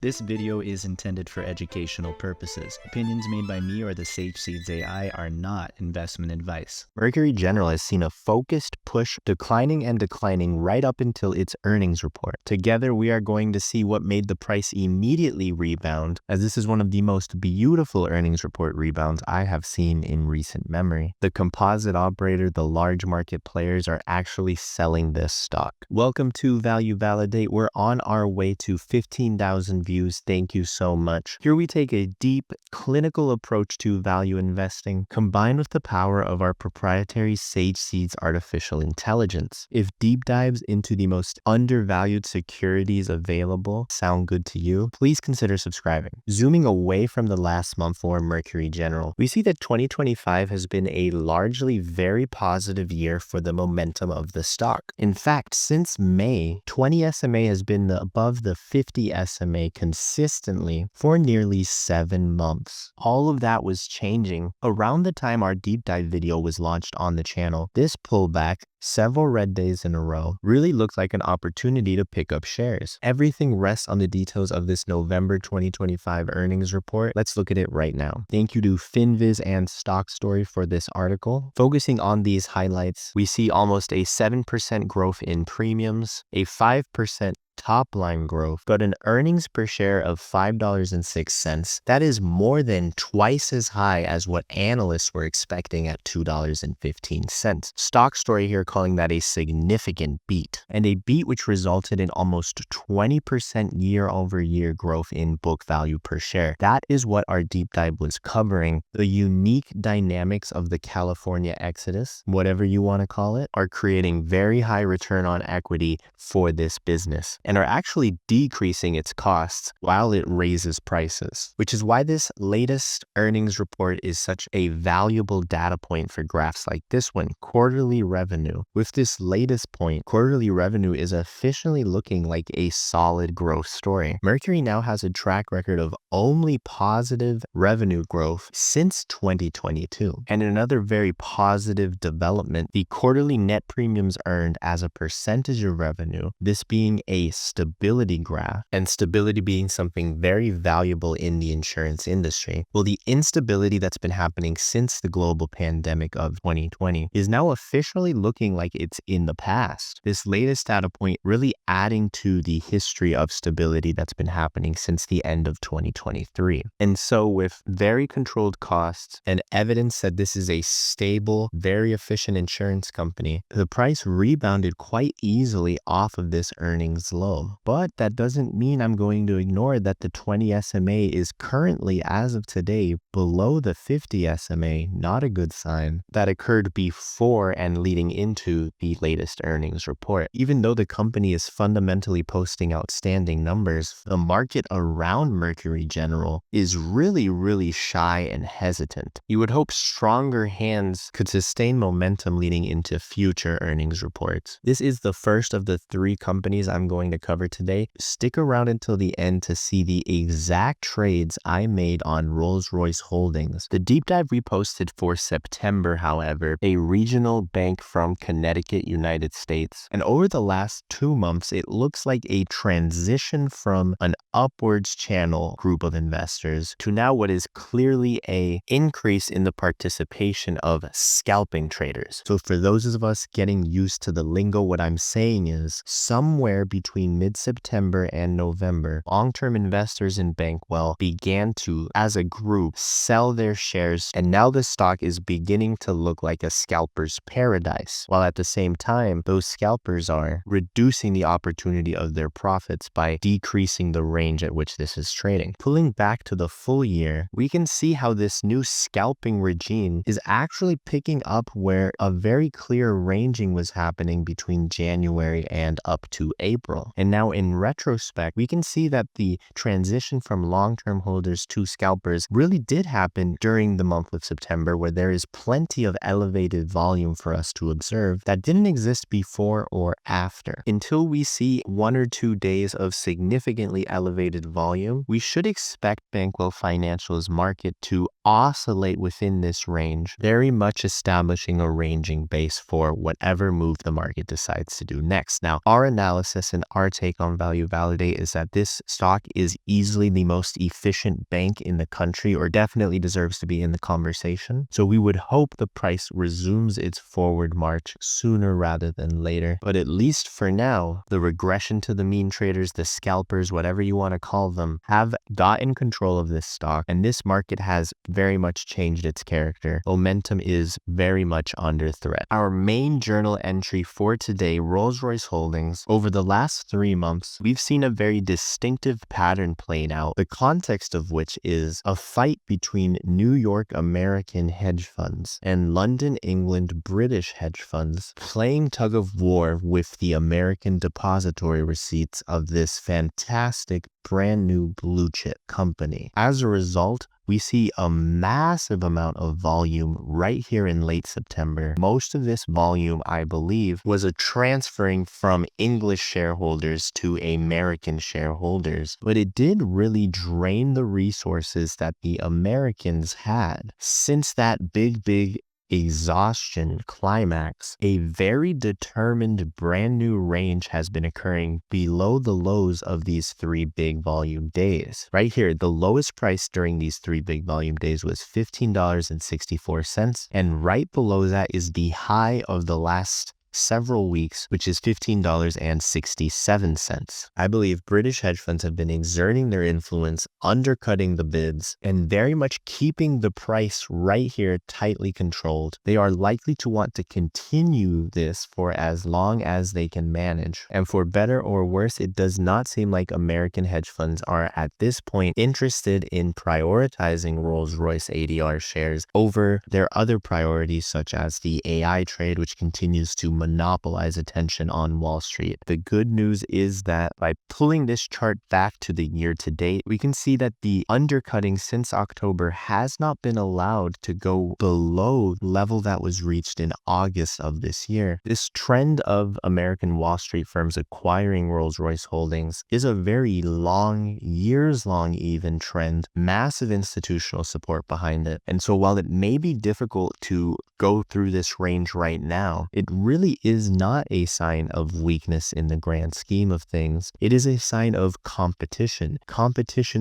This video is intended for educational purposes. Opinions made by me or the Sage Seeds AI are not investment advice. Mercury General has seen a focused push declining right up until its earnings report. Together, we are going to see what made the price immediately rebound, as this is one of the most beautiful earnings report rebounds I have seen in recent memory. The composite operator, the large market players are actually selling this stock. Welcome to Value Validate. We're on our way to 15,000 views. Thank you so much. Here we take a deep, clinical approach to value investing, combined with the power of our proprietary Sage Seeds artificial intelligence. If deep dives into the most undervalued securities available sound good to you, please consider subscribing. Zooming away from the last month for Mercury General, we see that 2025 has been a largely very positive year for the momentum of the stock. In fact, since May, 20 SMA has been above the 50 SMA consistently for nearly 7 months. All of that was changing around the time our deep dive video was launched on the channel. This pullback, several red days in a row, really looked like an opportunity to pick up shares. Everything rests on the details of this November 2025 earnings report. Let's look at it right now. Thank you to FinViz and Stock Story for this article. Focusing on these highlights, we see almost a 7% growth in premiums, a 5% top line growth, but an earnings per share of $5.06. That is more than twice as high as what analysts were expecting at $2.15. Stock Story here calling that a significant beat, and a beat which resulted in almost 20% year-over-year growth in book value per share. That is what our deep dive was covering. The unique dynamics of the California exodus, whatever you want to call it, are creating very high return on equity for this business, and are actually decreasing its costs while it raises prices, which is why this latest earnings report is such a valuable data point for graphs like this one, quarterly revenue. With this latest point, quarterly revenue is officially looking like a solid growth story. Mercury now has a track record of only positive revenue growth since 2022. And another very positive development, the quarterly net premiums earned as a percentage of revenue, this being a stability graph, and stability being something very valuable in the insurance industry. Well, the instability that's been happening since the global pandemic of 2020 is now officially looking like it's in the past. This latest data point really adding to the history of stability that's been happening since the end of 2023. And so with very controlled costs and evidence that this is a stable, very efficient insurance company, the price rebounded quite easily off of this earnings low. But that doesn't mean I'm going to ignore that the 20 SMA is currently, as of today, below the 50 SMA, not a good sign. That occurred before and leading into the latest earnings report. Even though the company is fundamentally posting outstanding numbers, the market around Mercury General is really shy and hesitant. You would hope stronger hands could sustain momentum leading into future earnings reports. This is the first of the 3 companies I'm going to cover today. Stick around until the end to see the exact trades I made on Rolls Royce holdings. The deep dive we posted for September, however, a regional bank from Connecticut, United States. And over the last 2 months, it looks like a transition from an upwards channel group of investors to now what is clearly a increase in the participation of scalping traders. So for those of us getting used to the lingo, what I'm saying is somewhere between mid-September and November, long-term investors in Bankwell began to, as a group, sell their shares, and now the stock is beginning to look like a scalper's paradise, while at the same time, those scalpers are reducing the opportunity of their profits by decreasing the range at which this is trading. Pulling back to the full year, we can see how this new scalping regime is actually picking up where a very clear ranging was happening between January and up to April. And now in retrospect, we can see that the transition from long-term holders to scalpers really did happen during the month of September, where there is plenty of elevated volume for us to observe that didn't exist before or after. Until we see 1 or 2 days of significantly elevated volume, we should expect Bankwell Financial's market to oscillate within this range, very much establishing a ranging base for whatever move the market decides to do next. Now, our analysis and our take on Value Validate is that this stock is easily the most efficient bank in the country, or definitely deserves to be in the conversation. So we would hope the price resumes its forward march sooner rather than later. But at least for now, the regression to the mean traders, the scalpers, whatever you want to call them, have gotten control of this stock, and this market has very much changed its character. Momentum is very much under threat. Our main journal entry for today, Rolls Royce Holdings, over the last 3 months, we've seen a very distinctive pattern playing out, the context of which is a fight between New York American hedge funds and London, England, British hedge funds playing tug of war with the American depository receipts of this fantastic brand new blue chip company. As a result, we see a massive amount of volume right here in late September. Most of this volume, I believe, was a transferring from English shareholders to American shareholders, but it did really drain the resources that the Americans had. Since that big exhaustion climax, a very determined brand new range has been occurring below the lows of these 3 big volume days. Right here, the lowest price during these 3 big volume days was $15.64, and right below that is the high of the last several weeks, which is $15.67. I believe British hedge funds have been exerting their influence, undercutting the bids, and very much keeping the price right here tightly controlled. They are likely to want to continue this for as long as they can manage. And for better or worse, it does not seem like American hedge funds are at this point interested in prioritizing Rolls Royce ADR shares over their other priorities, such as the AI trade, which continues to monopolize attention on Wall Street. The good news is that by pulling this chart back to the year to date, we can see that the undercutting since October has not been allowed to go below the level that was reached in August of this year. This trend of American Wall Street firms acquiring Rolls Royce Holdings is a very long, years-long even trend, massive institutional support behind it. And so while it may be difficult to go through this range right now, it really is not a sign of weakness in the grand scheme of things. It is a sign of competition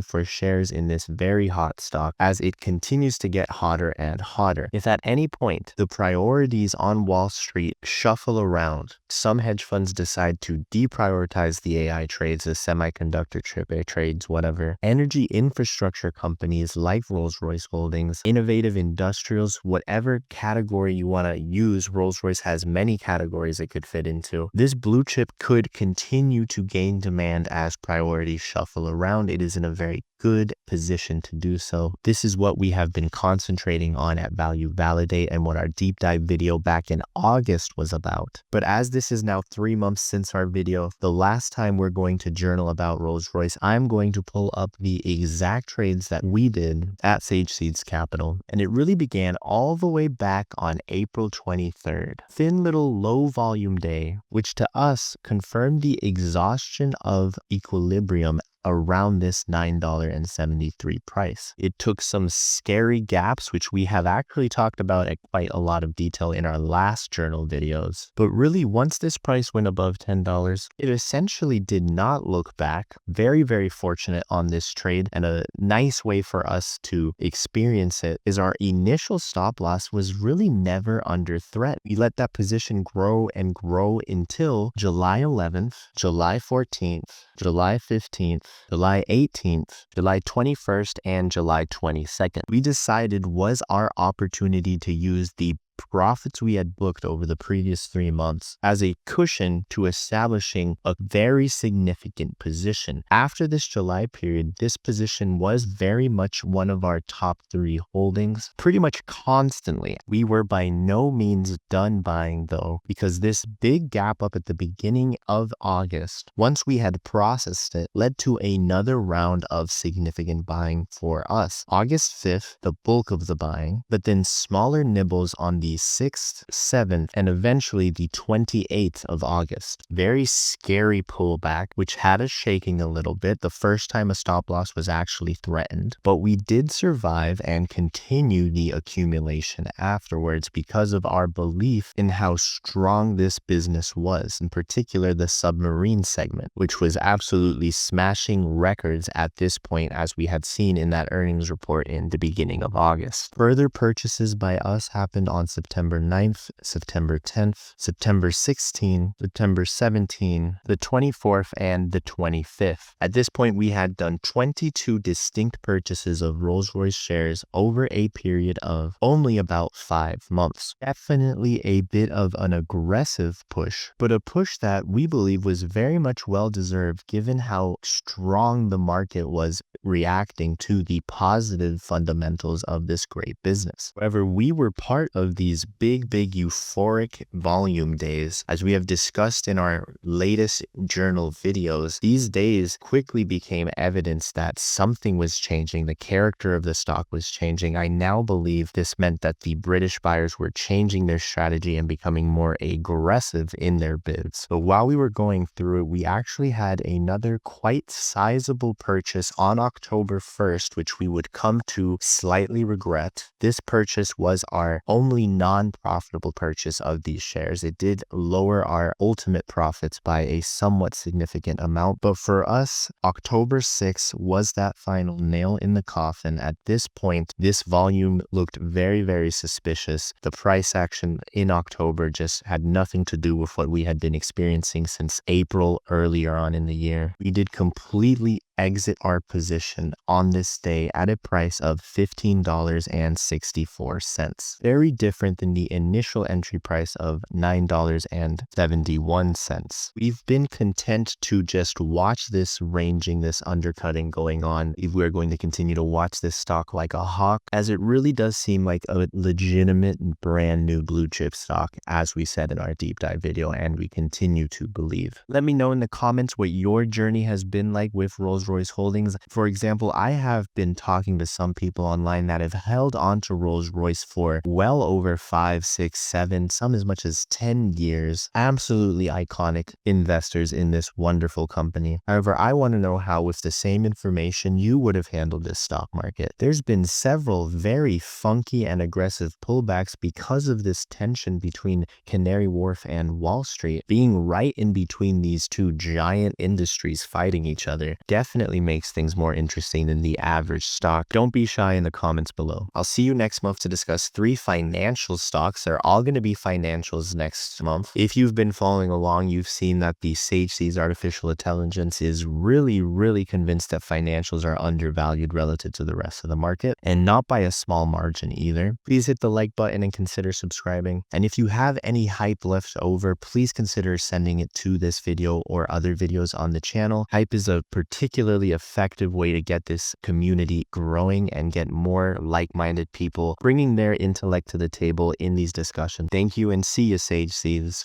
for shares in this very hot stock as it continues to get hotter and hotter. If at any point the priorities on Wall Street shuffle around, some hedge funds decide to deprioritize the AI trades, the semiconductor chip trades, whatever, energy infrastructure companies like Rolls Royce Holdings, innovative industrials, whatever category you want to use, Rolls Royce has many categories it could fit into. This blue chip could continue to gain demand as priorities shuffle around. It is in a very good position to do so. This is what we have been concentrating on at Value Validate and what our deep dive video back in August was about. But as this is now 3 months since our video, the last time we're going to journal about Rolls Royce, I'm going to pull up the exact trades that we did at Sage Seeds Capital. And it really began all the way back on April 23rd. Thin little low volume day, which to us confirmed the exhaustion of equilibrium around this $9.73 price. It took some scary gaps, which we have actually talked about at quite a lot of detail in our last journal videos. But really, once this price went above $10, it essentially did not look back. Very, very fortunate on this trade, and a nice way for us to experience it is our initial stop loss was really never under threat. We let that position grow and grow until July 11th, July 14th, July 15th, July 18th, July 21st, and July 22nd. We decided was our opportunity to use the profits we had booked over the previous 3 months as a cushion to establishing a very significant position. After this July period, this position was very much one of our top 3 holdings, pretty much constantly. We were by no means done buying though, because this big gap up at the beginning of August, once we had processed it, led to another round of significant buying for us. August 5th, the bulk of the buying, but then smaller nibbles on the 6th, 7th, and eventually the 28th of August. Very scary pullback, which had us shaking a little bit. The first time a stop loss was actually threatened, but we did survive and continue the accumulation afterwards because of our belief in how strong this business was, in particular the submarine segment, which was absolutely smashing records at this point, as we had seen in that earnings report in the beginning of August. Further purchases by us happened on September 9th, September 10th, September 16th, September 17th, the 24th, and the 25th. At this point, we had done 22 distinct purchases of Rolls Royce shares over a period of only about 5 months. Definitely a bit of an aggressive push, but a push that we believe was very much well deserved given how strong the market was reacting to the positive fundamentals of this great business. However, we were part of these big euphoric volume days. As we have discussed in our latest journal videos, these days quickly became evidence that something was changing. The character of the stock was changing. I now believe this meant that the British buyers were changing their strategy and becoming more aggressive in their bids. But while we were going through it, we actually had another quite sizable purchase on October 1st, which we would come to slightly regret. This purchase was our only non-profitable purchase of these shares. It did lower our ultimate profits by a somewhat significant amount, but for us, October 6th was that final nail in the coffin. At this point, this volume looked very suspicious. The price action in October just had nothing to do with what we had been experiencing since April earlier on in the year. We did completely exit our position on this day at a price of $15.64. Very different than the initial entry price of $9.71. We've been content to just watch this ranging, this undercutting going on. If we're going to continue to watch this stock like a hawk, as it really does seem like a legitimate brand new blue chip stock, as we said in our deep dive video, and we continue to believe. Let me know in the comments what your journey has been like with Rolls Royce holdings. For example, I have been talking to some people online that have held on to Rolls Royce for well over 5, 6, 7, some as much as 10 years. Absolutely iconic investors in this wonderful company. However, I want to know how, with the same information, you would have handled this stock market. There's been several very funky and aggressive pullbacks because of this tension between Canary Wharf and Wall Street. Being right in between these two giant industries fighting each other definitely makes things more interesting than the average stock. Don't be shy in the comments below. I'll see you next month to discuss 3 financial stocks. They're all going to be financials next month. If you've been following along, you've seen that the SageSeeds Artificial Intelligence is really convinced that financials are undervalued relative to the rest of the market, and not by a small margin either. Please hit the like button and consider subscribing. And if you have any hype left over, please consider sending it to this video or other videos on the channel. Hype is a particularly effective way to get this community growing and get more like-minded people bringing their intellect to the table in these discussions. Thank you, and see you, Sage Seeds.